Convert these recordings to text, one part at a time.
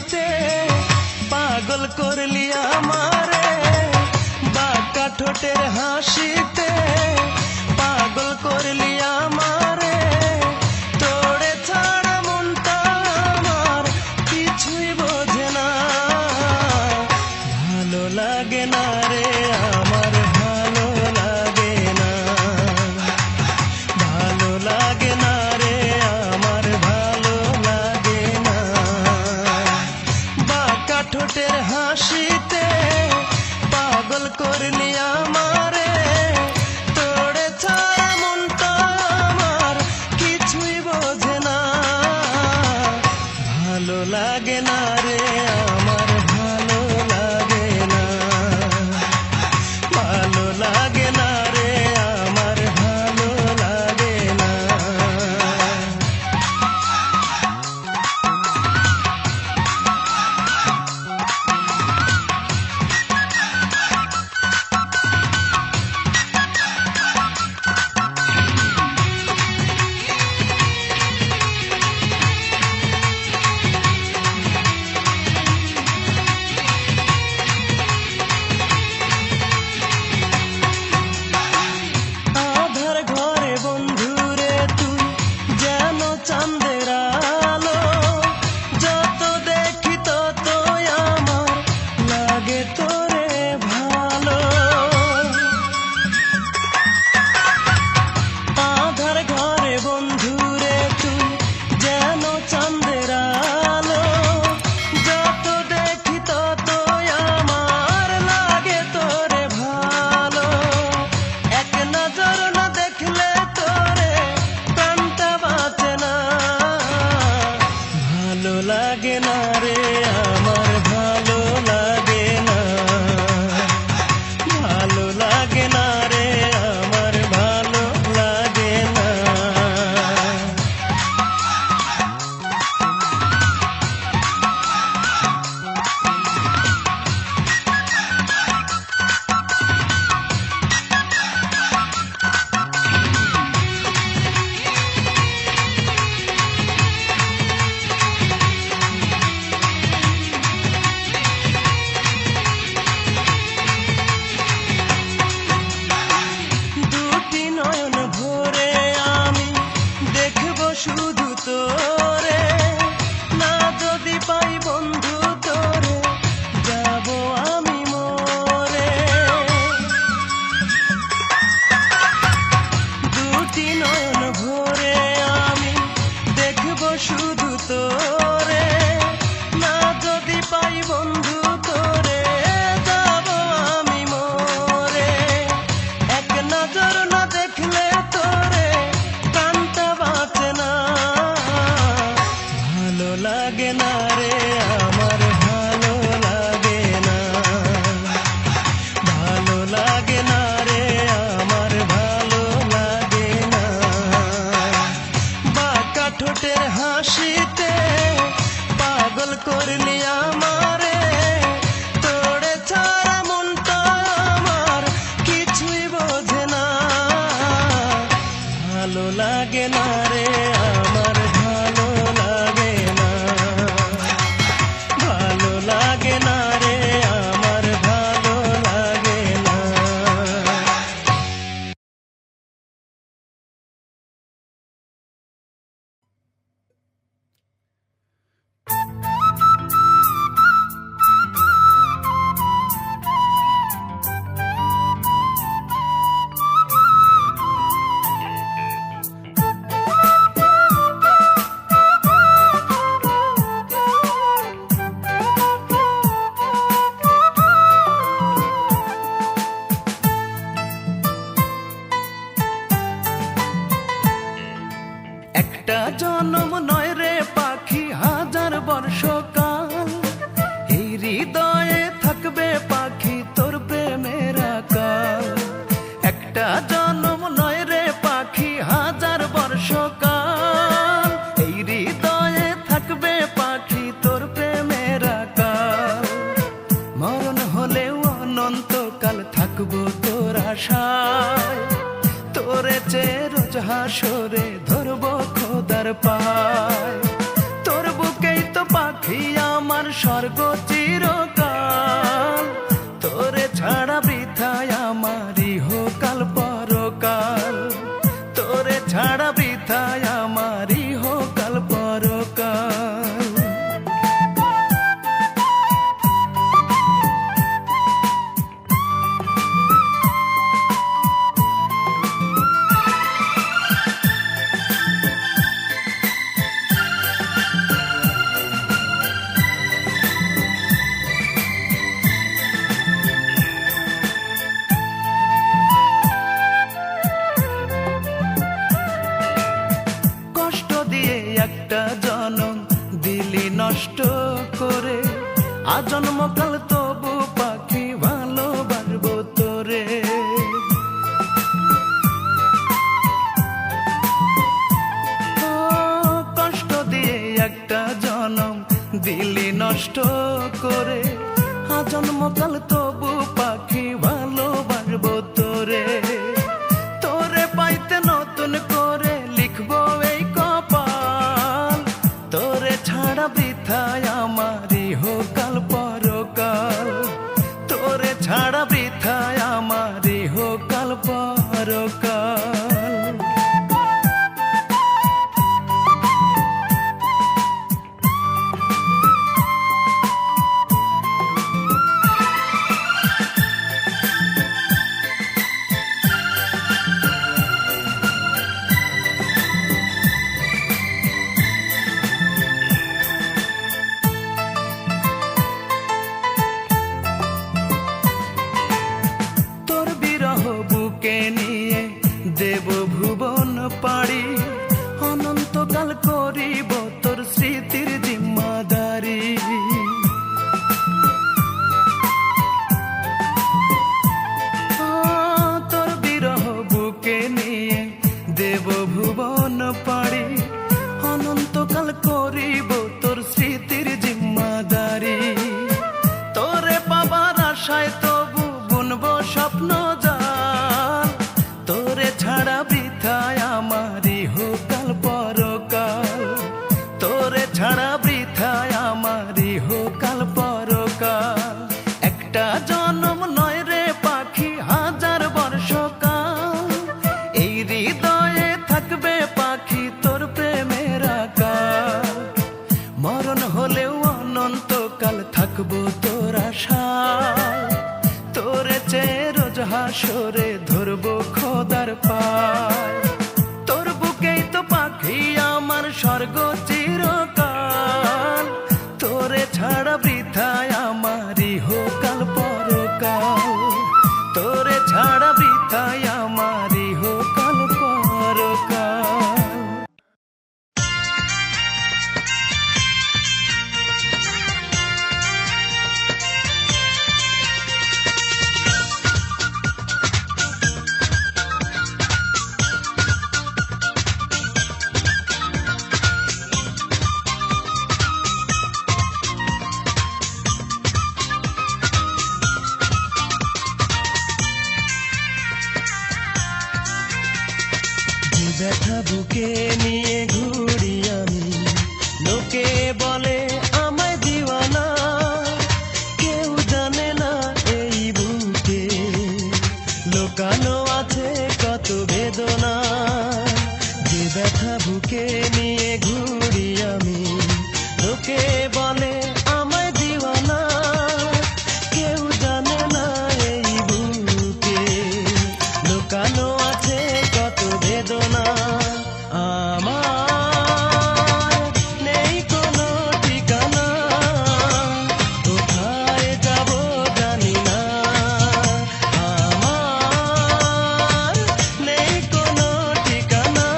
হাসিতে পাগল করলি আমারে, বাঁকা ঠোঁটের হাসিতে পাগল করলি আমারে। তোরে ছাড়া মনটা আমার কিছুই বোঝে না, ভালো লাগে না রে আমার, ভালো লাগে না, ভালো লাগে না রে আমার, ভালো লাগে না। বাঁকা ঠোঁটের হাসিতে পাগল করলি আমারে, তোরে ছাড়া মনটা আমার কিছুই বোঝে না, ভালো লাগে না রে আমার, ভালো লাগে না, ভালো লাগে না রে আমার, ভালো লাগে না। আধার ঘরে বন্ধুরে তুই যেন চাঁদের আলো, যত দেখি তত আমার লাগে তোরে ভালো। আধার ঘরে বন্ধুরে তুই যেন চাঁদের আলো, যত দেখি তত আমার লাগে তোরে ভালো। এক নজর না দেখলে তোরে প্রাণটা বাঁচে না, ভালো লাগে না রে আমার, ভালো লাগে না, ভালো লাগে না রে আমার, ভালো লাগে না। দুটি নয়ন ভরে আমি দেখব শুধু তোরে, না যদি পাই বন্ধু তোরে যাব আমি মরে। দুটি নয়ন ভরে আমি দেখব শুধু তোরে, না যদি পাই বন্ধু তোরে যাব আমি মরে। এক নজর না দেখলে তোরে প্রাণটা বাঁচে না, ভালো লাগে না রে আমার, ভালো লাগে না, ভালো লাগে না রে আমার, ভালো লাগে না। বাঁকা ঠোঁটের হাসিতে পাগল করলি আমারে, তোরে ছাড়া মনটা আমার কিছুই বোঝে না, ভালো লাগে না রে আমার, ভালো লাগে না, ভালো লাগে না রে আমার, ভালো লাগে না। একটা জন্ম নয় রে পাখি, হাজার বর্ষকাল এই হৃদয়ে থাকবে পাখি তোর প্রেমের আকাল। একটা জন্ম নয় রে পাখি, হাজার বর্ষকাল এই হৃদয়ে থাকবে পাখি তোর প্রেমের আকাল। মরণ হলেও অনন্তকাল থাকবো তোর আশায়, তোরে চেয়ে রোজ হাসরে ধরবো খোদার পায়। তোর বুকেই তো পাখি আমার স্বর্গ চিরকাল, তোরে ছাড়া বৃথায় আমার ইহকাল পরকাল, তোরে ছাড়া বৃথায় আমার ইহকাল পরকাল। একটা জনম দিলি নষ্ট করে, আজন্মকাল তবু পাখি ভালোবাসবো তোরে। কষ্ট দিয়ে একটা জনম দিলি নষ্ট করে, আজন্মকাল তবু পাখি ভালোবাসবো তোরে। তোরে পাইতে নতুন করে লিখবো এই কপাল, তোরে ছাড়া বৃথায় আমার ইহকাল পরকাল, তোরে ছাড়া বৃথায় আমার ইহকাল পরকাল। বুকে নিয়ে দেব ভুবন পাড়ি, অনন্তকাল করিব তোর স্মৃতির জিম্মাদারি। তোর বিরহ বুকে নিয়ে দেব ভুবন পাড়ি, অনন্তকাল করিব তোর স্মৃতির জিম্মাদারি। তোরে পাবার আশায় তবু বুনবো স্বপ্ন জাল, তোরে ছাড়া বৃথায় আমার ইহকাল পরকাল, তোরে ছাড়া বৃথায় আমার ইহকাল পরকাল। একটা জনম নয় রে পাখি, হাজার বর্ষকাল, এই হৃদয়ে থাকবে পাখি তোর প্রেমের আকাল। মরণ হলেও অনন্তকাল থাকবো তোর আশায়, তোরে চেয়ে রোজ হাসরে ধরবো খোদার পায়। তোর বুকেই তো পাখি আমার স্বর্গ চিরকাল, তোরে ছাড়া বৃথায় আমার ইহকাল পরকাল, তোরে ছাড়া বৃথায় আমার ইহকাল পরকাল। ব্যথা বুকে নিয়ে ঘুরি আমি, লোকে বলে আমায় দিওয়ানা, কেউ জানে না এই বুকে লোকানো আছে কত বেদনা। যে ব্যথা বুকে নিয়ে ঘুরি আমি, লোকে বলে আমায় দিওয়ানা, কেউ জানে না এই বুকে লোকানো আছে কত বেদনা। আমার নেই কোনো ঠিকানা, কোথায় যাব জানি না। আমার নেই কোনো ঠিকানা,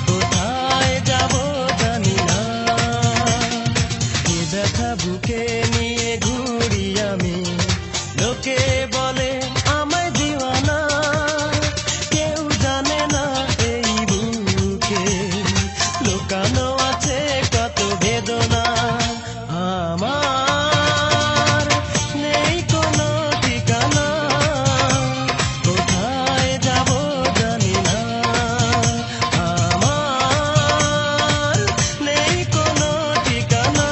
কোথায় যাব জানি না। এ ব্যথা বুকে নিয়ে ঘুরি আমি, লোকে বলে আমায় দিওয়ানা, কেউ জানে না এই বুকে লোকানো আছে কত বেদনা। আমার নেই কোনো ঠিকানা, কোথায় যাব জানি না। আমার নেই কোনো ঠিকানা,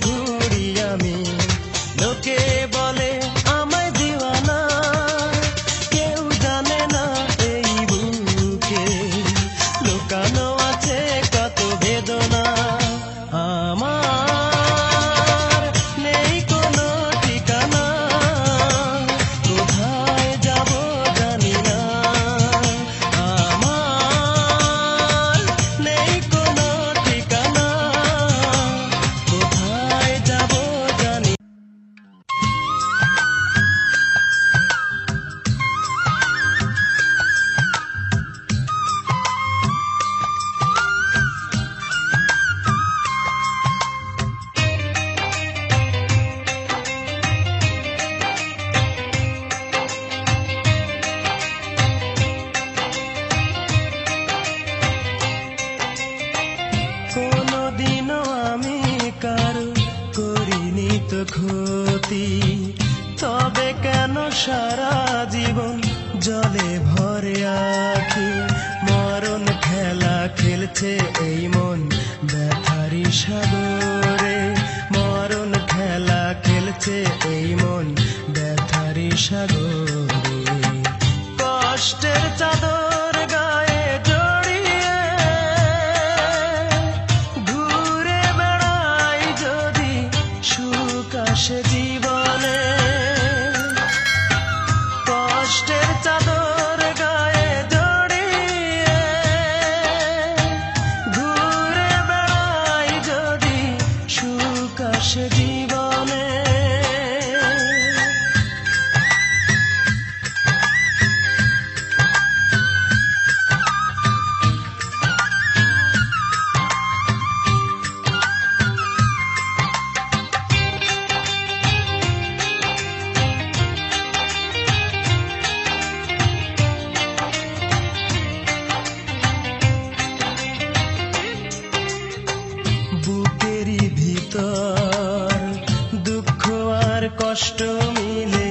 ঘুরি আমি, লোকে বলে আমায় দিওয়ানা, কেউ জানে না এই বুকে লুকানো আছে কত বেদনা। আমার নেই কোনো ঠিকানা, কোথায় যাব জানি না। আমার নেই কোনো ঠিকানা, কোথায় যাব জানি না। কোনদিনও আমি কারো করিনি তো ক্ষতি, তবে কেন সারা জীবন জলে ভরে আছি। মরণ খেলা খেলছে এই মন ব্যথারি সাগরে, মরণ খেলা খেলছে এই মন ব্যথারি সাগরে। কষ্টের চাদর গায়ে জড়িয়ে ঘুরে বেড়াই যদি সুখ আসে জীবনে। কষ্টের চাদর গায়ে জড়িয়ে ঘুরে বেড়াই যদি সুখ আসে জীবনে। বুকেরই ভিতর দুঃখ আর কষ্ট মিলে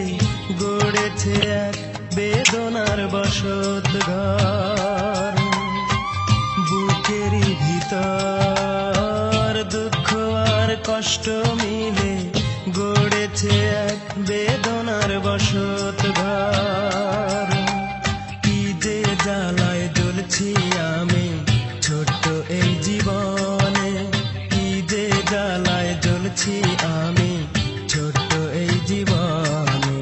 গড়েছে এক বেদনার বসত ঘর। বুকেরই ভিতর দুঃখ আর কষ্ট মিলে গড়েছে এক বেদনার বসত ঘর। কি যে জ্বালায় জ্বলছি আমি ছোট্ট এই জীবনে, কি যে জ্বালায় জ্বলছি আমি ছোট্ট এই জীবনে।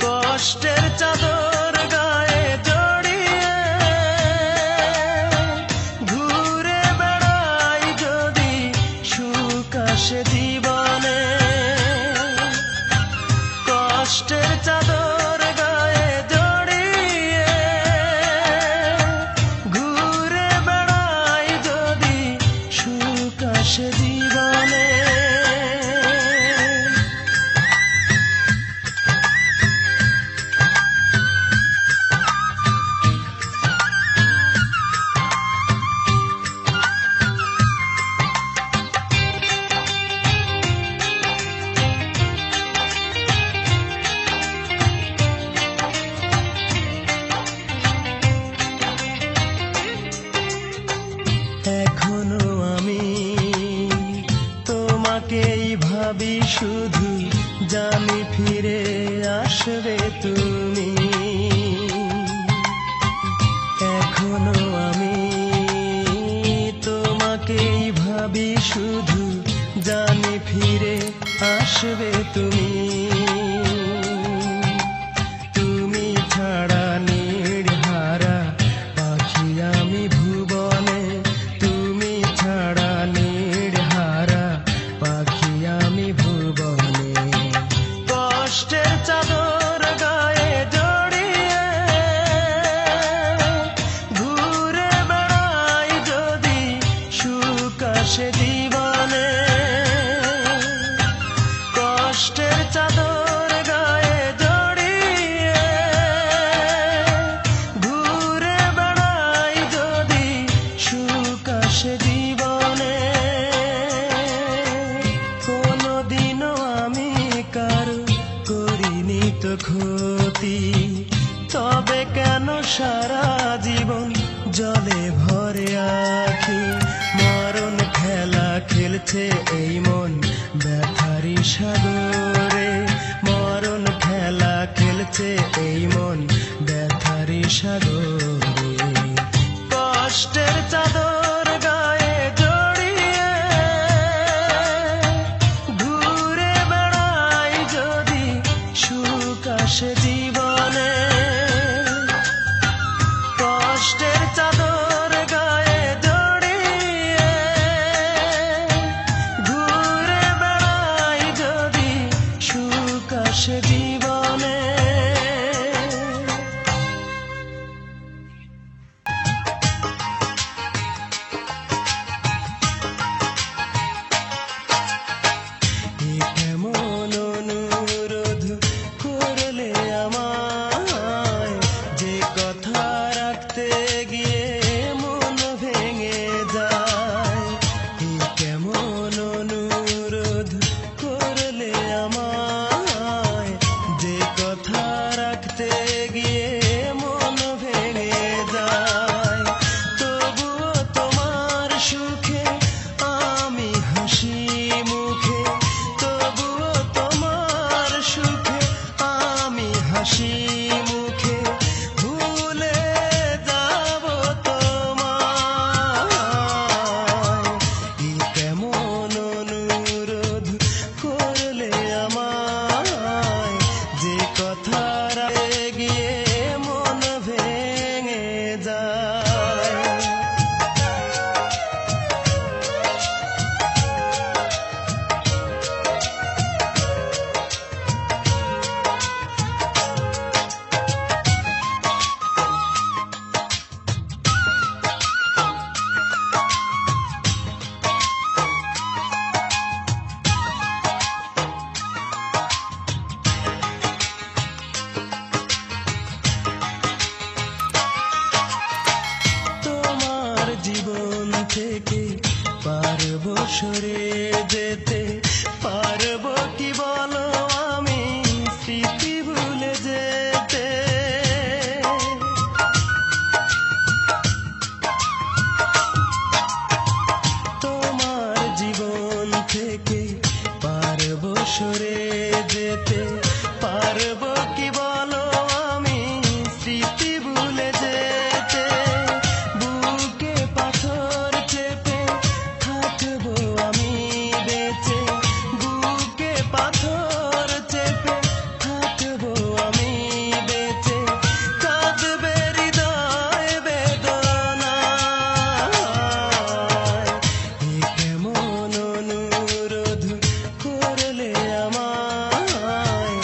কষ্টের চাদর গায়ে জড়িয়ে ঘুরে বেড়াই যদি সুখ আসে জীবনে। কষ্টের চাদর গায়ে জড়িয়ে ঘুরে বেড়াই যদি সুখ আসে জীবনে। এখনো আমি তোমাকেই ভাবি শুধু, জানি ফিরে আসবে তুমি। এখনো আমি তোমাকেই ভাবি শুধু, জানি ফিরে আসবে তুমি। তুমি ছাড়া নির্হারা পাখি আমি ভুবনে, তুমি ছাড়া নির্হারা পাখি আমি ভুবনে। কষ্টের চাদর গায়ে জড়িয়ে ঘুরে বেড়াই যদি সুখ আসে জীবনে। কষ্টের চাদর গায়ে জড়িয়ে ঘুরে বেড়াই যদি সুখ আসে জীবনে। কোনদিনও আমি কারো করিনি তো ক্ষতি, তবে কেন সারা জীবন জলে ভরে আছি। মরণ খেলা খেলছে এই মন সাগরে মরণ খেলা খেলছে এই মন ব্যথারি সাগরে কষ্টের চাদর গায়ে জড়িয়ে ঘুরে বেড়াই যদি সুখ আসে জীবনে কষ্টের চাদর গায়ে জড়িয়ে ঘুরে বেড়াই যদি সুখ আসে জীবনে কেমন অনুরোধ করলে আমায় যে কথা রাখতে গিয়ে মন ভেঙে যায় কেমন অনুরোধ করলে আমায় যে কথা রাখতে গিয়ে মন ভেঙে যায় তবুও তোমার সুখে আমি হাসি মুখে তবুও তোমার সুখে আমি হাসি মুখে ভুলে যাব তোমায় কেমন অনুরোধ করলে আমায় যে কথা রাখতে গিয়ে মন ভেঙে যায় তোমার জীবন থেকে পারবো সরে যেতে পারবো কি বলো আমি স্মৃতি ভুলে যেতে তোমার জীবন থেকে পারবো সরে যেতে পারবো কি বলো আমি স্মৃতি ভুলে যেতে বুকে পাথর চেপে থাকবো আমি বেঁচে বুকে পাথর চেপে থাকবো আমি বেঁচে কাঁদবে হৃদয় বেদনায় কেমন অনুরোধ করলে আমায়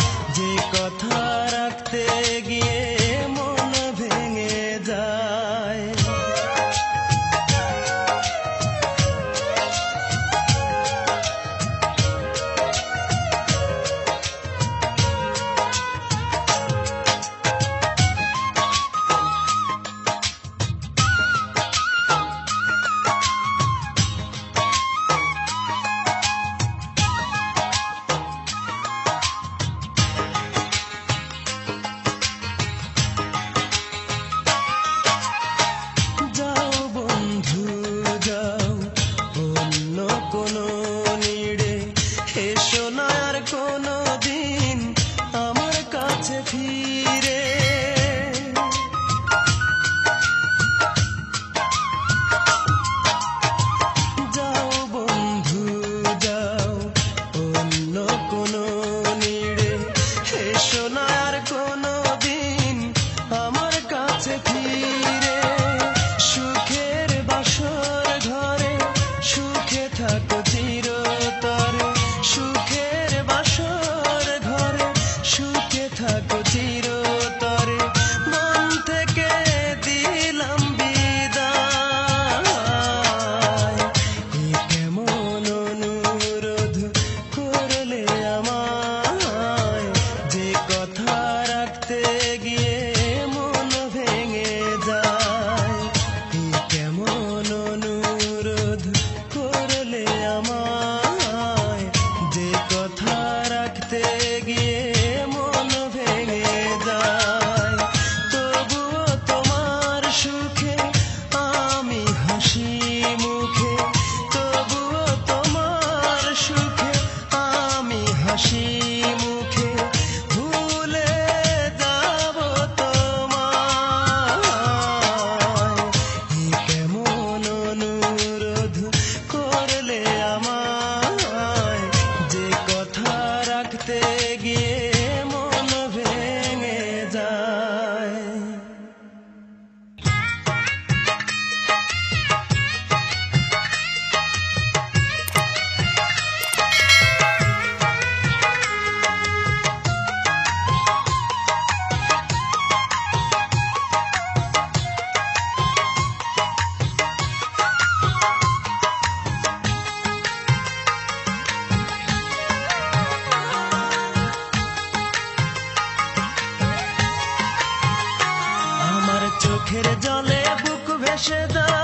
জলে বুক ভেসে যায়,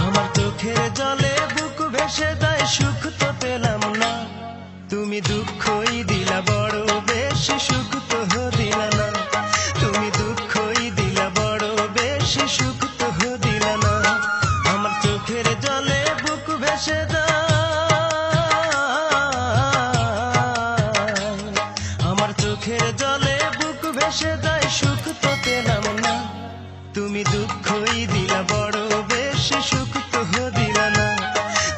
আমার চোখের জলে বুক ভেসে যায়, সুখ তো পেলাম না, তুমি দুঃখই দিলা বড় বেশি, সুখ তো দিলা না, তুমি দুঃখই দিলা বড় বেশি, সুখ তো দিলা না। আমার চোখের জলে বুক ভেসে যায়, আমার চোখের জলে বুক ভেসে যায়, সুখ তো পেলাম না, তুমি দুঃখই দিলা বড় বেশি, সুখ তো দিলা না,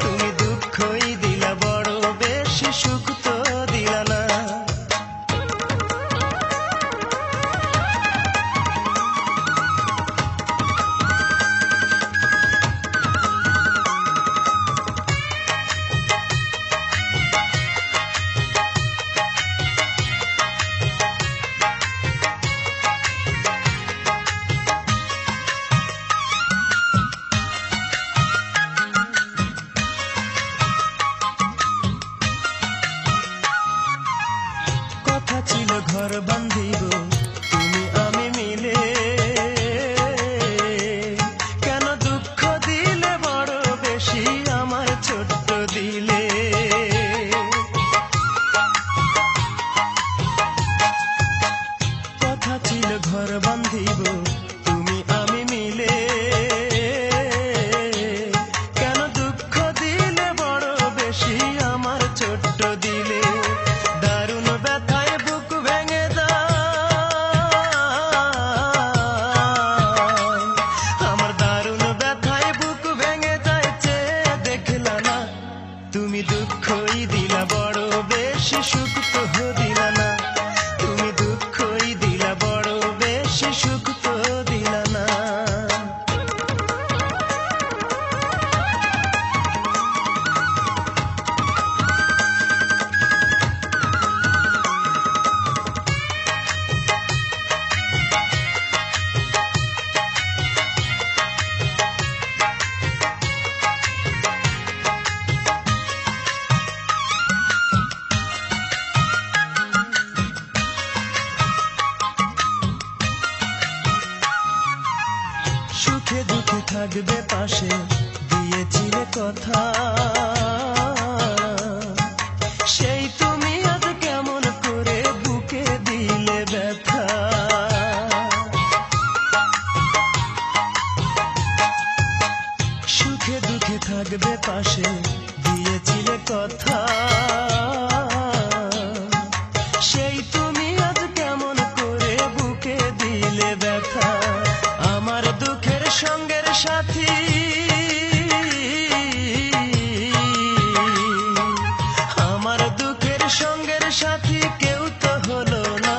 তুমি দুঃখই দিলা বড় বেশি, সুখ তো দিলা না। কথা ছিল ঘর বাঁধিব তুমি আমি মিলে, কেন দুঃখ দিলে বড় বেশি আমার ছোট্ট দিলে। কথা ছিল ঘর বাঁধিব তুমি আমি মিলে, কেন দুঃখ দিলে বড় বেশি আমার ছোট্ট দিলে। দারুণ ব্যথায় বুক ভেঙে যায়, আমার দারুণ ব্যথায় বুক ভেঙে যায়, চেয়ে দেখলা না, তুমি দুঃখই দিলা বড় বেশি, সুখ তো দিলা না, তুমি দুঃখই দিলা বড় বেশি, সুখ তো দিলা না। সুখে দুঃখে থাকবে পাশে দিয়েছিলে কথা, সেই তুমি আজ কেমন করে বুকে দিলে ব্যথা। সুখে দুঃখে থাকবে পাশে দিয়েছিলে কথা, সেই তুমি আজ কেমন করে বুকে দিলে ব্যথা। আমার দুঃখের সঙ্গের সাথী, আমার দুঃখের সঙ্গের সাথী কেউ তো হলো না,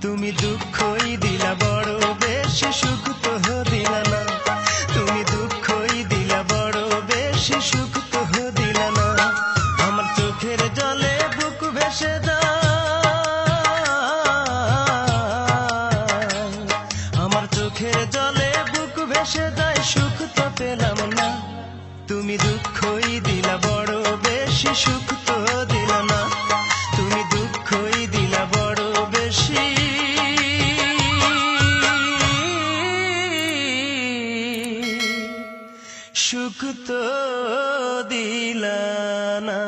তুমি দুঃখই দিলা বড় বেশি, সুখ তো দিলা না, তুমি দুঃখই দিলা বড় বেশি, সুখ তো দিলা না। আমার চোখের জলে বুক ভেসে যায়, আমার চোখের জলে বুক ভেসে যায়, সুখ তো পেলাম না, তুমি দুঃখই দিলা বড় বেশি, সুখ তো দিলা না, তুমি দুঃখই দিলা বড় বেশি, সুখ তো দিলা না।